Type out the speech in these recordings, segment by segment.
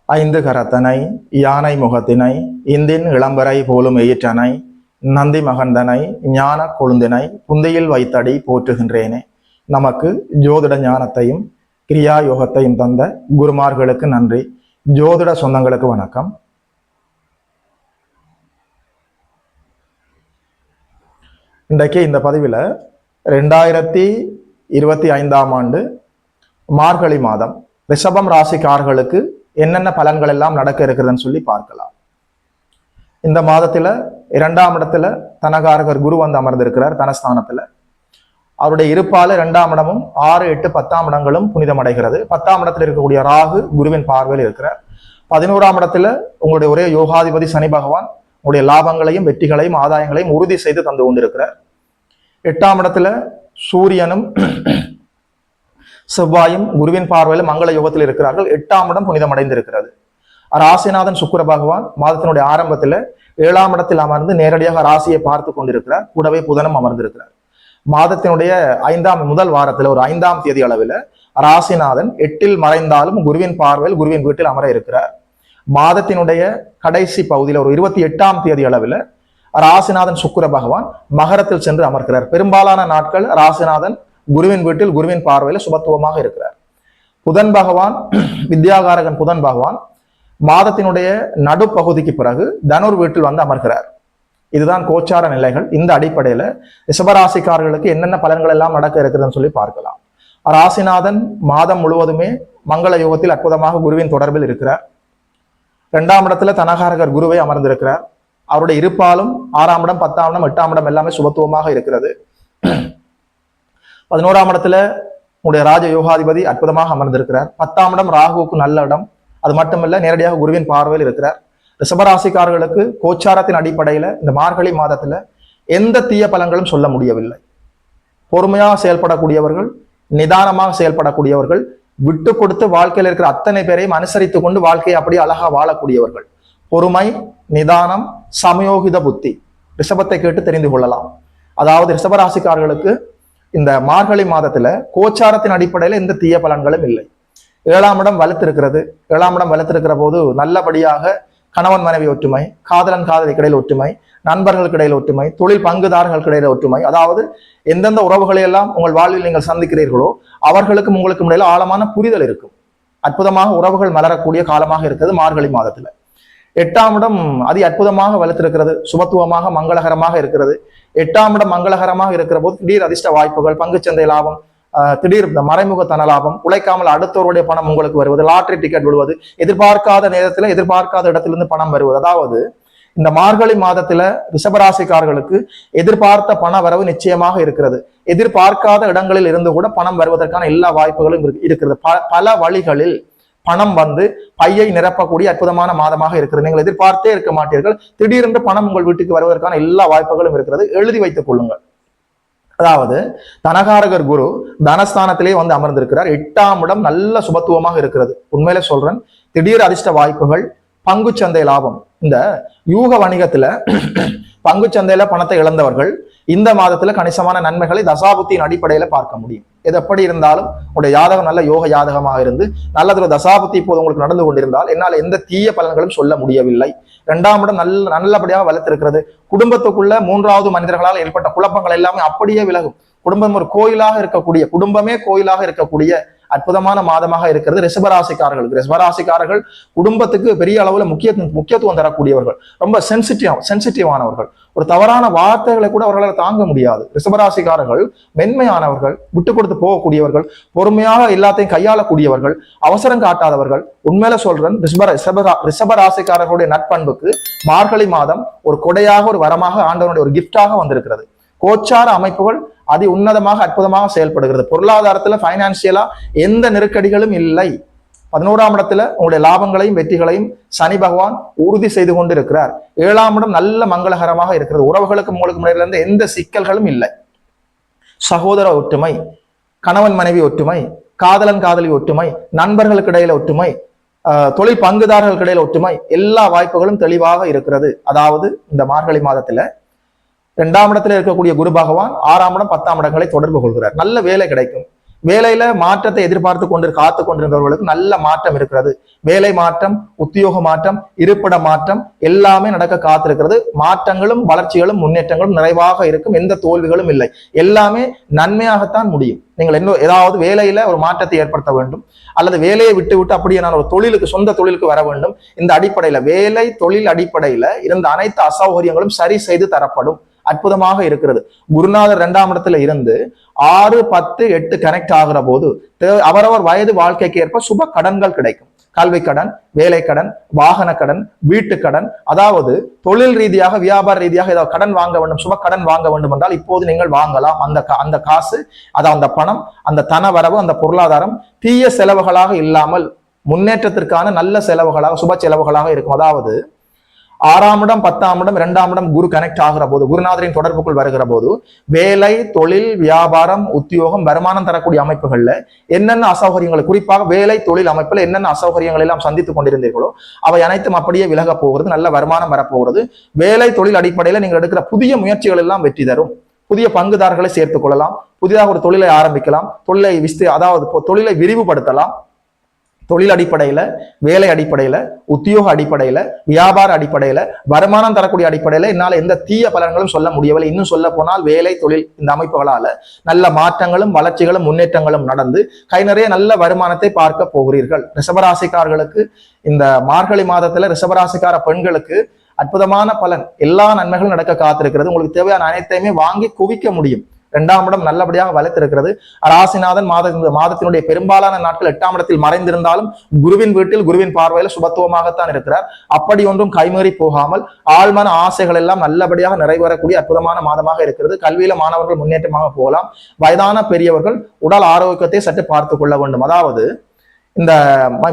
ஐந்து கரத்தனை யானை முகத்தினை இந்தின் இளம்பரை போலும் எயிற்றனை நந்தி மகந்தனை ஞான கொழுந்தினை புந்தையில் வைத்தடி போற்றுகின்றேனே. நமக்கு ஜோதிட ஞானத்தையும் கிரியா யோகத்தையும் தந்த குருமார்களுக்கு நன்றி. ஜோதிட சொந்தங்களுக்கு வணக்கம். இன்றைக்கு இந்த பதிவில் 2025ஆம் ஆண்டு மார்கழி மாதம் ரிஷபம் ராசிக்காரர்களுக்கு என்னென்ன பலன்கள் எல்லாம் நடக்க இருக்கிறதுன்னு சொல்லி பார்க்கலாம். இந்த மாதத்துல 2ஆம் இடத்துல தனகாரகர் குரு வந்து அமர்ந்திருக்கிறார் தனஸ்தானத்துல. அவருடைய இருப்பால 2ஆம் இடமும் 6, 8, 10ஆம் இடங்களும் புனிதம் அடைகிறது. 10ஆம் இடத்துல இருக்கக்கூடிய ராகு குருவின் பார்வையில் இருக்கிறார். 11ஆம் இடத்துல உங்களுடைய ஒரே யோகாதிபதி சனி பகவான் உங்களுடைய லாபங்களையும் வெற்றிகளையும் ஆதாயங்களையும் உறுதி செய்து தந்து கொண்டிருக்கிறார். 8ஆம் இடத்துல சூரியனும் செவ்வாயும் குருவின் பார்வையில் மங்கள யோகத்தில் இருக்கிறார்கள். 8ஆம் இடம் புனிதம் அடைந்திருக்கிறது. ராசிநாதன் சுக்கிர பகவான் மாதத்தினுடைய ஆரம்பத்துல 7ஆம் இடத்தில் அமர்ந்து நேரடியாக ராசியை பார்த்து கொண்டிருக்கிறார். கூடவே புதனும் அமர்ந்திருக்கிறார். மாதத்தினுடைய முதல் வாரத்துல ஒரு 5ஆம் தேதி அளவில் ராசிநாதன் 8இல் மறைந்தாலும் குருவின் பார்வையில் குருவின் வீட்டில் அமர இருக்கிறார். மாதத்தினுடைய கடைசி பகுதியில் ஒரு 28ஆம் தேதி அளவில் ராசிநாதன் சுக்கிர பகவான் மகரத்தில் சென்று அமர்கிறார். பெரும்பாலான நாட்கள் ராசிநாதன் குருவின் வீட்டில் குருவின் பார்வையில சுபத்துவமாக இருக்கிறார். புதன் பகவான் வித்யாகாரகன் புதன் பகவான் மாதத்தினுடைய நடுப்பகுதிக்கு பிறகு தனுர் வீட்டில் வந்து அமர்கிறார். இதுதான் கோச்சார நிலைகள். இந்த அடிப்படையில ரிஷபராசிக்காரர்களுக்கு என்னென்ன பலன்கள் எல்லாம் நடக்க இருக்குதுன்னு சொல்லி பார்க்கலாம். ராசிநாதன் மாதம் முழுவதுமே மங்கள யோகத்தில் அற்புதமாக குருவின் தொடர்பில் இருக்கிறார். 2ஆம் இடத்துல தனகாரகர் குருவை அமர்ந்திருக்கிறார். அவருடைய இருப்பாலும் 6ஆம் இடம் 10ஆம் இடம் 8ஆம் இடம் எல்லாமே சுபத்துவமாக இருக்கிறது. 11ஆம் இடத்துல உங்களுடைய ராஜ யோகாதிபதி அற்புதமாக அமர்ந்திருக்கிறார். 10ஆம் இடம் ராகுவுக்கு நல்ல இடம். அது மட்டுமல்ல, நேரடியாக குருவின் பார்வையில் இருக்கிறார். ரிஷபராசிக்காரர்களுக்கு கோச்சாரத்தின் அடிப்படையில இந்த மார்கழி மாதத்துல எந்த தீய பலன்களும் சொல்ல முடியவில்லை. பொறுமையாக செயல்படக்கூடியவர்கள், நிதானமாக செயல்படக்கூடியவர்கள், விட்டு கொடுத்து வாழ்க்கையில் இருக்கிற அத்தனை பேரையும் அனுசரித்து கொண்டு வாழ்க்கையை அப்படியே அழகா வாழக்கூடியவர்கள். பொறுமை, நிதானம், சமயோகித புத்தி. ரிஷபத்தை கேட்டு தெரிந்து கொள்ளலாம். அதாவது ரிஷபராசிக்காரர்களுக்கு இந்த மார்கழி மாதத்துல கோச்சாரத்தின் அடிப்படையில எந்த தீய பலன்களும் இல்லை. 7ஆம் இடம் வலுத்திருக்கிறது. 7ஆம் இடம் வலுத்திருக்கிற போது நல்லபடியாக கணவன் மனைவி ஒற்றுமை, காதலன் காதலிக்கு இடையில் ஒற்றுமை, நண்பர்களுக்கு இடையில் ஒற்றுமை, தொழில் பங்குதாரர்களுக்கு இடையில ஒற்றுமை, அதாவது எந்தெந்த உறவுகளை எல்லாம் உங்கள் வாழ்வில் நீங்கள் சந்திக்கிறீர்களோ அவர்களுக்கும் உங்களுக்கும் இடையில ஆழமான புரிதல் இருக்கும். அற்புதமாக உறவுகள் மலரக்கூடிய காலமாக இருக்கிறது மார்கழி மாதத்துல. 8ஆம் இடம் அதி அற்புதமாக வலுத்திருக்கிறது. சுபத்துவமாக மங்களகரமாக இருக்கிறது. 8ஆம் இடம் மங்களகரமாக இருக்கிற போது திடீர் அதிர்ஷ்ட வாய்ப்புகள், பங்குச்சந்தை லாபம், திடீர் மறைமுக தன லாபம், உழைக்காமல் அடுத்தவருடைய பணம் உங்களுக்கு வருவது, லாட்டரி டிக்கெட் விடுவது, எதிர்பார்க்காத நேரத்துல எதிர்பார்க்காத இடத்திலிருந்து பணம் வருவது. அதாவது இந்த மார்கழி மாதத்துல ரிஷபராசிக்காரர்களுக்கு எதிர்பார்த்த பண வரவு நிச்சயமாக இருக்கிறது. எதிர்பார்க்காத இடங்களில் இருந்து கூட பணம் வருவதற்கான எல்லா வாய்ப்புகளும் இருக்கிறது. பல வழிகளில் பணம் வந்து பையை நிரப்பக்கூடிய அற்புதமான மாதமாக இருக்கிறது. நீங்கள் எதிர்பார்த்தே இருக்க மாட்டீர்கள். திடீரென்று பணம் உங்கள் வீட்டுக்கு வருவதற்கான எல்லா வாய்ப்புகளும் இருக்கிறது. எழுதி வைத்துக் கொள்ளுங்கள். அதாவது தனகாரகர் குரு தனஸ்தானத்திலே வந்து அமர்ந்திருக்கிறார். 8ஆம் இடம் நல்ல சுபத்துவமாக இருக்கிறது. உண்மையில சொல்றேன், திடீர் அதிர்ஷ்ட வாய்ப்புகள், பங்குச்சந்தை லாபம். இந்த யூக வணிகத்துல பங்குச்சந்தையில பணத்தை இழந்தவர்கள் இந்த மாதத்துல கணிசமான நன்மைகளை தசாபுத்தியின் அடிப்படையில பார்க்க முடியும். எது எப்படி இருந்தாலும் உங்களுடைய யாதகம் நல்ல யோக யாதகமாக இருந்து நல்லதொரு தசாபுத்தி இப்போது உங்களுக்கு நடந்து கொண்டிருந்தால் என்னால் எந்த தீய பலன்களும் சொல்ல முடியவில்லை. 2ஆம் இடம் நல்லபடியாக வளர்த்திருக்கிறது. குடும்பத்துக்குள்ள 3வது மனிதர்களால் ஏற்பட்ட குழப்பங்கள் எல்லாமே அப்படியே விலகும். குடும்பம் ஒரு கோயிலாக இருக்கக்கூடிய, குடும்பமே கோயிலாக இருக்கக்கூடிய அற்புதமான மாதமாக இருக்கிறது ரிஷபராசிக்காரர்களுக்கு. ரிஷபராசிக்காரர்கள் குடும்பத்துக்கு பெரிய அளவுல முக்கியத்துவம் தரக்கூடியவர்கள். ரொம்ப சென்சிட்டிவானவர்கள். ஒரு தவறான வார்த்தைகளை கூட அவர்களால் தாங்க முடியாது. ரிஷபராசிக்காரர்கள் மென்மையானவர்கள், விட்டு கொடுத்து போகக்கூடியவர்கள், பொறுமையாக எல்லாத்தையும் கையாளக்கூடியவர்கள், அவசரம் காட்டாதவர்கள். உண்மையில சொல்றேன், ரிஷபராசிக்காரர்களுடைய நட்பண்புக்கு மார்கழி மாதம் ஒரு கொடையாக, ஒரு வரமாக, ஆண்டவனுடைய ஒரு கிஃப்டாக வந்திருக்கிறது. கோச்சார அமைப்புகள் அதி உன்னதமாக அற்புதமாக செயல்படுகிறது. பொருளாதாரத்துல பைனான்சியலா எந்த நெருக்கடிகளும் இல்லை. 11ஆம் இடத்துல உங்களுடைய லாபங்களையும் வெற்றிகளையும் சனி பகவான் உறுதி செய்து கொண்டு இருக்கிறார். 7ஆம் இடம் நல்ல மங்களகரமாக இருக்கிறது. உறவுகளுக்கு உங்களுக்கு முறையில இருந்து எந்த சிக்கல்களும் இல்லை. சகோதர ஒற்றுமை, கணவன் மனைவி ஒற்றுமை, காதலன் காதலி ஒற்றுமை, நண்பர்களுக்கு இடையில ஒற்றுமை, தொழில் பங்குதாரர்களுக்கு இடையில ஒற்றுமை, எல்லா வாய்ப்புகளும் தெளிவாக இருக்கிறது. அதாவது இந்த மார்கழி மாதத்துல 2ஆம் இடத்துல இருக்கக்கூடிய குரு பகவான் 6ஆம் இடம் 10ஆம் இடங்களை தொடர்பு கொள்கிறார். நல்ல வேலை கிடைக்கும். வேலையில மாற்றத்தை எதிர்பார்த்து காத்து கொண்டிருந்தவர்களுக்கு நல்ல மாற்றம் இருக்கிறது. வேலை மாற்றம், உத்தியோக மாற்றம், இருப்பிட மாற்றம் எல்லாமே நடக்க காத்திருக்கிறது. மாற்றங்களும் வளர்ச்சிகளும் முன்னேற்றங்களும் நிறைவாக இருக்கும். எந்த தோல்விகளும் இல்லை. எல்லாமே நன்மையாகத்தான் முடியும். நீங்கள் இன்னும் ஏதாவது வேலையில ஒரு மாற்றத்தை ஏற்படுத்த வேண்டும், அல்லது வேலையை விட்டு விட்டு அப்படியே நான் ஒரு தொழிலுக்கு, சொந்த தொழிலுக்கு வர வேண்டும். இந்த அடிப்படையில வேலை தொழில் அடிப்படையில இருந்த அனைத்து அசௌகரியங்களும் சரி செய்து தரப்படும். அற்புதமாக இருக்கிறது. குருநாதர் 2ஆம் இடத்துல இருந்து 6, 10, 8 கனெக்ட் ஆகிற போது அவரவர் வயது வாழ்க்கைக்கு ஏற்ப சுப கடன்கள் கிடைக்கும். கல்வி கடன், வேலை கடன், வாகன கடன், வீட்டு கடன், அதாவது தொழில் ரீதியாக வியாபார ரீதியாக ஏதாவது கடன் வாங்க வேண்டும், சுப கடன் வாங்க வேண்டும் என்றால் இப்போது நீங்கள் வாங்கலாம். அந்த காசு, அதாவது அந்த பணம், அந்த தன வரவு, அந்த பொருளாதாரம் தீய செலவுகளாக இல்லாமல் முன்னேற்றத்திற்கான நல்ல செலவுகளாக, சுப செலவுகளாக இருக்கும். அதாவது 6ஆம் இடம், 10ஆம் இடம், 2ஆம் இடம் குரு கனெக்ட் ஆகிற போது, குருநாதரின் தொடர்புக்குள் வருகிற போது வேலை, தொழில், வியாபாரம், உத்தியோகம், வருமானம் தரக்கூடிய அமைப்புகள்ல என்னென்ன அசௌகரியங்கள், குறிப்பாக வேலை தொழில் அமைப்புல என்னென்ன அசௌகரியங்கள் எல்லாம் சந்தித்துக் கொண்டிருந்தீர்களோ அவை அனைத்தும் அப்படியே விலக போகிறது. நல்ல வருமானம் வரப்போகிறது. வேலை தொழில் அடிப்படையில நீங்கள் எடுக்கிற புதிய முயற்சிகள் எல்லாம் வெற்றி தரும். புதிய பங்குதாரர்களை சேர்த்துக் கொள்ளலாம். புதிதாக ஒரு தொழிலை ஆரம்பிக்கலாம். தொழிலை விரிவுபடுத்தலாம். தொழில் அடிப்படையில, வேலை அடிப்படையில, உத்தியோக அடிப்படையில, வியாபார அடிப்படையில, வருமானம் தரக்கூடிய அடிப்படையில என்னால் எந்த தீய பலன்களும் சொல்ல முடியவில்லை. இன்னும் சொல்ல போனால் வேலை தொழில் இந்த அமைப்புகளால நல்ல மாற்றங்களும் வளர்ச்சிகளும் முன்னேற்றங்களும் நடந்து கை நிறைய நல்ல வருமானத்தை பார்க்க போகிறீர்கள். ரிஷபராசிக்காரர்களுக்கு இந்த மார்கழி மாதத்துல ரிஷபராசிக்கார பெண்களுக்கு அற்புதமான பலன், எல்லா நன்மைகளும் நடக்க காத்திருக்கிறது. உங்களுக்கு தேவையான அனைத்தையுமே வாங்கி குவிக்க முடியும். 2ஆம் இடம் நல்லபடியாக வளர்த்திருக்கிறது. ராசிநாதன் மாதத்தினுடைய பெரும்பாலான நாட்கள் 8ஆம் இடத்தில் மறைந்திருந்தாலும் குருவின் வீட்டில், குருவின் பார்வையில சுபத்துவமாகத்தான் இருக்கிறார். அப்படி ஒன்றும் கைமீறி போகாமல் ஆழ்மன ஆசைகள் எல்லாம் நல்லபடியாக நிறைவேறக்கூடிய அற்புதமான மாதமாக இருக்கிறது. கல்வியில மாணவர்கள் முன்னேற்றமாக போகலாம். வயதான பெரியவர்கள் உடல் ஆரோக்கியத்தை சற்று பார்த்து கொள்ள வேண்டும். அதாவது இந்த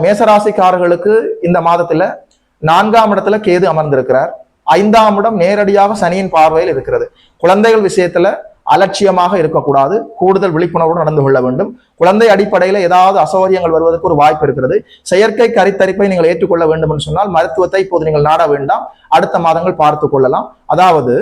மேசராசிக்காரர்களுக்கு இந்த மாதத்துல 4ஆம் இடத்துல கேது அமர்ந்திருக்கிறார். 5ஆம் இடம் நேரடியாக சனியின் பார்வையில் இருக்கிறது. குழந்தைகள் விஷயத்துல அலட்சியமாக இருக்கக்கூடாது. கூடுதல் விழிப்புணர்வோடு நடந்து கொள்ள வேண்டும். குழந்தை அடிப்படையில ஏதாவது அசௌகரியங்கள் வருவதற்கு ஒரு வாய்ப்பு இருக்கிறது. செயற்கை கருத்தரிப்பை நீங்கள் ஏற்றுக்கொள்ள வேண்டும் என்று சொன்னால் மருத்துவத்தை இப்போது நீங்கள் நாட வேண்டாம். அடுத்த மாதங்கள் பார்த்து கொள்ளலாம். அதாவது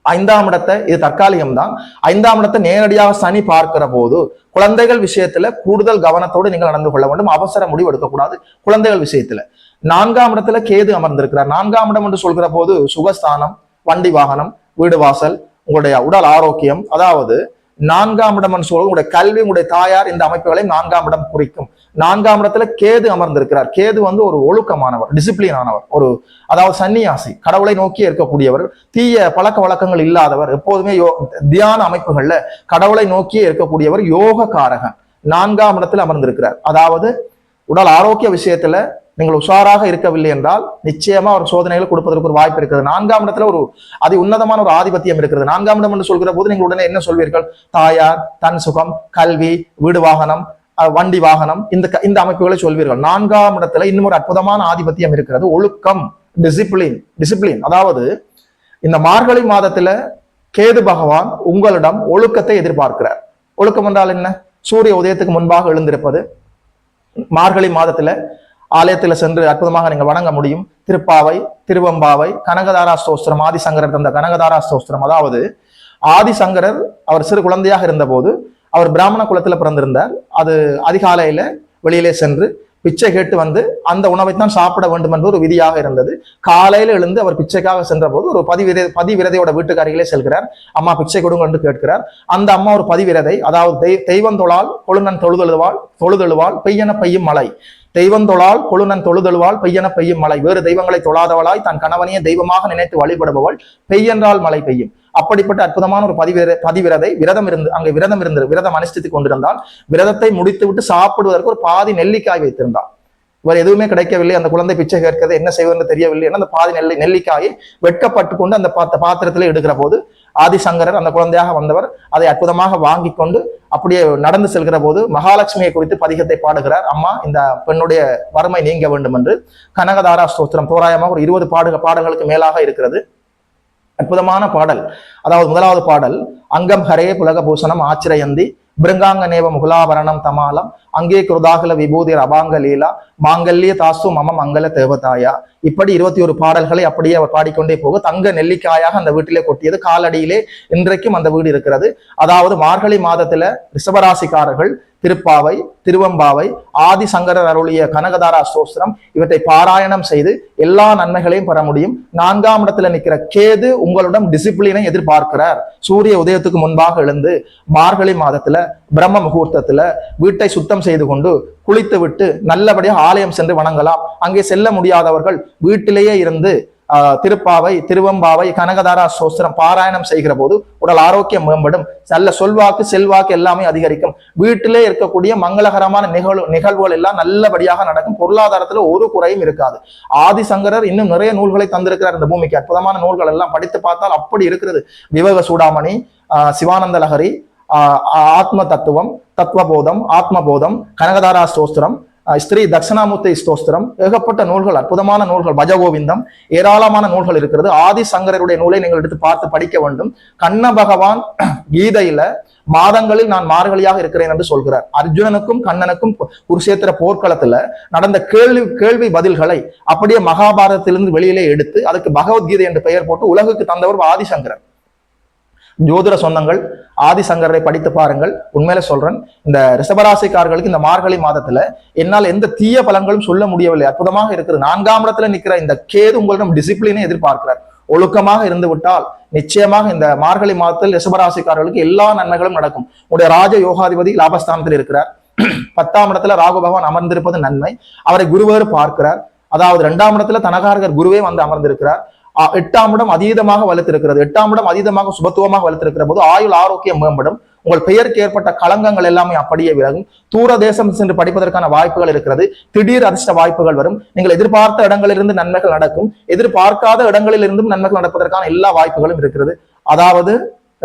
5ஆம் இடத்தை, இது தற்காலிகம்தான். 5ஆம் இடத்தை நேரடியாக சனி பார்க்கிற போது குழந்தைகள் விஷயத்துல கூடுதல் கவனத்தோடு நீங்கள் நடந்து கொள்ள வேண்டும். அவசர முடிவு எடுக்கக்கூடாது குழந்தைகள் விஷயத்துல. 4ஆம் இடத்துல கேது அமர்ந்திருக்கிறார். 4ஆம் இடம் என்று சொல்கிற போது சுகஸ்தானம், வண்டி வாகனம், வீடு வாசல், உங்களுடைய உடல் ஆரோக்கியம், அதாவது 4ஆம் இடம் சொல்வது உங்களுடைய கல்வி, உங்களுடைய தாயார், இந்த அமைப்புகளை 4ஆம் இடம் குறிக்கும். 4ஆம் இடத்துல கேது அமர்ந்திருக்கிறார். கேது ஒரு ஒழுக்கமானவர், டிசிப்ளின் ஆனவர், அதாவது சன்னியாசி, கடவுளை நோக்கி இருக்கக்கூடியவர், தீய பழக்க வழக்கங்கள் இல்லாதவர், எப்போதுமே தியான அமைப்புகள்ல கடவுளை நோக்கியே இருக்கக்கூடியவர், யோக காரகன் 4ஆம் இடத்துல அமர்ந்திருக்கிறார். அதாவது உடல் ஆரோக்கிய விஷயத்துல நீங்கள் உஷாராக இருக்கவில்லை என்றால் நிச்சயமா ஒரு சோதனைகள் கொடுப்பதற்கு ஒரு வாய்ப்பு இருக்கிறது. 4ஆம் இடத்துல ஒரு அதி உன்னதமான ஒரு ஆதிபத்தியம் இருக்கிறது. 4ஆம் இடம் என்று சொல்கிற போது நீங்கள் உடனே என்ன சொல்வீர்கள்? தாயார், தன் சுகம், கல்வி, வீடு வாகனம், வண்டி வாகனம், இந்த அமைப்புகளை சொல்வீர்கள். 4ஆம் இடத்துல இன்னும் ஒரு அற்புதமான ஆதிபத்தியம் இருக்கிறது, ஒழுக்கம், டிசிப்ளின். அதாவது இந்த மார்கழி மாதத்துல கேது பகவான் உங்களிடம் ஒழுக்கத்தை எதிர்பார்க்கிறார். ஒழுக்கம் என்றால் என்ன? சூரிய உதயத்துக்கு முன்பாக எழுந்திருப்பது. மார்கழி மாதத்துல ஆலயத்துல சென்று அற்புதமாக நீங்கள் வணங்க முடியும். திருப்பாவை, திருவம்பாவை, கனகதாரா ஸ்தோத்திரம், ஆதிசங்கரர் தந்த கனகதாரா ஸ்தோத்திரம். அதாவது ஆதிசங்கரர் அவர் சிறு குழந்தையாக இருந்த போது அவர் பிராமண குலத்துல பிறந்திருந்தார். அது அதிகாலையில வெளியிலே சென்று பிச்சை கேட்டு வந்து அந்த உணவைத்தான் சாப்பிட வேண்டும் என்று ஒரு விதியாக இருந்தது. காலையில எழுந்து அவர் பிச்சைக்காக சென்ற போது ஒரு பதிவிரதையோட வீட்டுக்கு அருகிலே செல்கிறார். அம்மா பிச்சை கொடுங்க என்று கேட்கிறார். அந்த அம்மா ஒரு பதிவிரதை, அதாவது தெய்வந்தொழால் கொழுநன் தொழுதெழுவாள் பெய்யன பெய்யும் மழை, தெய்வந்தொழால் கொழுநன் தொழுதெழுவாள் பெய்யன பெய்யும் மழை, வேறு தெய்வங்களை தொழாதவளாய் தன் கணவனையே தெய்வமாக நினைத்து வழிபடுபவள் பெய்யென்றால் மழை பெய்யும். அப்படிப்பட்ட அற்புதமான ஒரு பதிவிரதை விரதம் அனுஷ்டித்துக் கொண்டிருந்தால் விரதத்தை முடித்து விட்டு சாப்பிடுவதற்கு ஒரு பாதி நெல்லிக்காய் வைத்திருந்தாள். இவர் எதுவுமே கிடைக்கவில்லை, அந்த குழந்தை பிச்சை கேட்கிறது, என்ன செய்வதுன்னு தெரியவில்லை. அந்த பாதி நெல்லிக்காயை வெட்கப்பட்டு கொண்டு அந்த பாத்திரத்திலே எடுக்கிற போது ஆதிசங்கரர் அந்த குழந்தையாக வந்தவர் அதை அற்புதமாக வாங்கி கொண்டு அப்படியே நடந்து செல்கிற போது மகாலட்சுமியை குறித்து பதிகத்தை பாடுகிறார். அம்மா, இந்த பெண்ணுடைய வறுமை நீங்க வேண்டும் என்று. கனகதாரா ஸ்தோத்திரம் தோராயமாக ஒரு 20 பாடல்களுக்கு மேலாக இருக்கிறது. அற்புதமான பாடல். அதாவது முதலாவது பாடல், அங்கம் ஹரே புலக பூஷணம் ஆச்சிரயந்தி பிருங்காங்க நேவ முகுலாபரணம் தமாலம் அங்கே குருதாகல விபூதிர் அபாங்க லீலா மாங்கல்ய தாசு மம மங்கள தேவதாயா. இப்படி 21 பாடல்களை அப்படியே அவர் பாடிக்கொண்டே போக தங்க நெல்லிக்காயாக அந்த வீட்டிலே கொட்டியது. காலடியிலே இன்றைக்கும் அந்த வீடு இருக்கிறது. அதாவது மார்கழி மாதத்துல ரிஷபராசிக்காரர்கள் திருப்பாவை, திருவம்பாவை, ஆதிசங்கரர் அருளிய கனகதாரா ஸ்தோத்திரம் இவற்றை பாராயணம் செய்து எல்லா நன்மைகளையும் பெற முடியும். 4ஆம் இடத்துல நிற்கிற கேது உங்களிடம் டிசிப்ளினை எதிர்பார்க்கிறார். சூரிய உதயத்துக்கு முன்பாக எழுந்து மார்கழி மாதத்துல பிரம்ம முகூர்த்தத்துல வீட்டை சுத்தம் செய்து கொண்டு குளித்து விட்டு நல்லபடியாக ஆலயம் சென்று வணங்கலாம். அங்கே செல்ல முடியாதவர்கள் வீட்டிலேயே இருந்து திருப்பாவை, திருவம்பாவை, கனகதாரா ஸ்தோத்திரம் பாராயணம் செய்கிற போது உடல் ஆரோக்கியம் மேம்படும். நல்ல சொல்வாக்கு, செல்வாக்கு எல்லாமே அதிகரிக்கும். வீட்டிலே இருக்கக்கூடிய மங்களகரமான நிகழ்வுகள் எல்லாம் நல்லபடியாக நடக்கும். பொருளாதாரத்துல ஒரு குறையும் இருக்காது. ஆதிசங்கரர் இன்னும் நிறைய நூல்களை தந்திருக்கிறார் இந்த பூமிக்கு. அற்புதமான நூல்கள் எல்லாம் படித்து பார்த்தால் அப்படி இருக்கிறது. விவேக சூடாமணி, சிவானந்த லஹரி, ஆத்ம தத்துவம், தத்துவபோதம், ஆத்மபோதம், கனகதாரா ஸ்தோத்திரம், ஸ்ரீ தட்சிணாமூர்த்தி ஸ்தோத்திரம், ஏகப்பட்ட நூல்கள், அற்புதமான நூல்கள், பஜகோவிந்தம், ஏராளமான நூல்கள் இருக்கிறது. ஆதிசங்கரருடைய நூலை நீங்கள் எடுத்து பார்த்து படிக்க வேண்டும். கண்ண பகவான் கீதையில மாதங்களில் நான் மார்கழியாக இருக்கிறேன் என்று சொல்கிறார். அர்ஜுனனுக்கும் கண்ணனுக்கும் குருஷேத்திர போர்க்களத்துல நடந்த கேள்வி பதில்களை அப்படியே மகாபாரதத்திலிருந்து வெளியிலே எடுத்து அதுக்கு பகவத்கீதை என்று பெயர் போட்டு உலகுக்கு தந்தவர் ஆதிசங்கரர். ஜோதிட சொந்தங்கள் ஆதிசங்கரை படித்து பாருங்கள். உண்மையில சொல்றேன், இந்த ரிஷபராசிக்காரர்களுக்கு இந்த மார்கழி மாதத்துல என்னால் எந்த தீய பலன்களும் சொல்ல முடியவில்லை. அற்புதமாக இருக்கிறது. 4ஆம் இடத்துல நிற்கிற இந்த கேது உங்களிடம் டிசிப்ளினை எதிர்பார்க்கிறார். ஒழுக்கமாக இருந்து விட்டால் நிச்சயமாக இந்த மார்கழி மாதத்தில் ரிஷபராசிக்காரர்களுக்கு எல்லா நன்மைகளும் நடக்கும். உடைய ராஜ யோகாதிபதி லாபஸ்தானத்தில் இருக்கிறார். 10ஆம் இடத்துல ராகு பகவான் அமர்ந்திருப்பது நன்மை. அவரை குருவேறு பார்க்கிறார். அதாவது 2ஆம் இடத்துல தனகாரகர் குருவே வந்து அமர்ந்திருக்கிறார். 8ஆம் இடம் அதீதமாக வலுத்திருக்கிறது. 8ஆம் இடம் அதீதமாக சுபத்துவமாக வலுத்திருக்கிற போது ஆயுள் ஆரோக்கியம் மேம்படும். உங்கள் பெயருக்கு ஏற்பட்ட களங்கங்கள் எல்லாமே அப்படியே விலகும். தூர தேசம் சென்று படிப்பதற்கான வாய்ப்புகள் இருக்கிறது. திடீர் அதிர்ஷ்ட வாய்ப்புகள் வரும். நீங்கள் எதிர்பார்த்த இடங்களிலிருந்து நன்மைகள் நடக்கும். எதிர்பார்க்காத இடங்களில் இருந்தும் நன்மைகள் நடப்பதற்கான எல்லா வாய்ப்புகளும் இருக்கிறது. அதாவது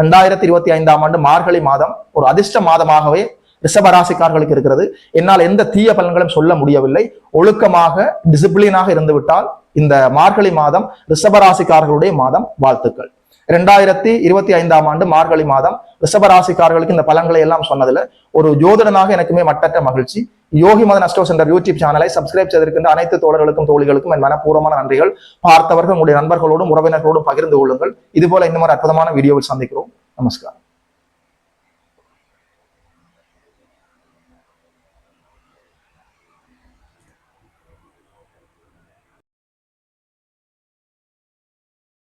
2025ஆம் ஆண்டு மார்கழி மாதம் ஒரு அதிர்ஷ்ட மாதமாகவே ரிஷபராசிக்காரர்களுக்கு இருக்கிறது. என்னால் எந்த தீய பலன்களும் சொல்ல முடியவில்லை. ஒழுக்கமாக டிசிப்ளினாக இருந்து விட்டால் இந்த மார்கழி மாதம் ரிஷபராசிக்காரர்களுடைய மாதம். வாழ்த்துக்கள். 2025ஆம் ஆண்டு மார்கழி மாதம் ரிஷபராசிக்காரர்களுக்கு இந்த பலன்களை எல்லாம் சொன்னதுல ஒரு ஜோதிடனாக எனக்குமே மட்டற்ற மகிழ்ச்சி. யோகி மதன் அஸ்ட்ரோ சென்டர் யூடியூப் சேனலை சப்ஸ்கிரைப் செய்திருக்கின்ற அனைத்து தோழர்களுக்கும் தோழிகளுக்கும் என் மனப்பூர்வமான நன்றிகள். பார்த்தவர்கள் உங்களுடைய நண்பர்களோடும் உறவினர்களோடும் பகிர்ந்து கொள்ளுங்கள். இது போல இன்னும் ஒரு அற்புதமான வீடியோவில் சந்திக்கிறோம். நமஸ்காரம்.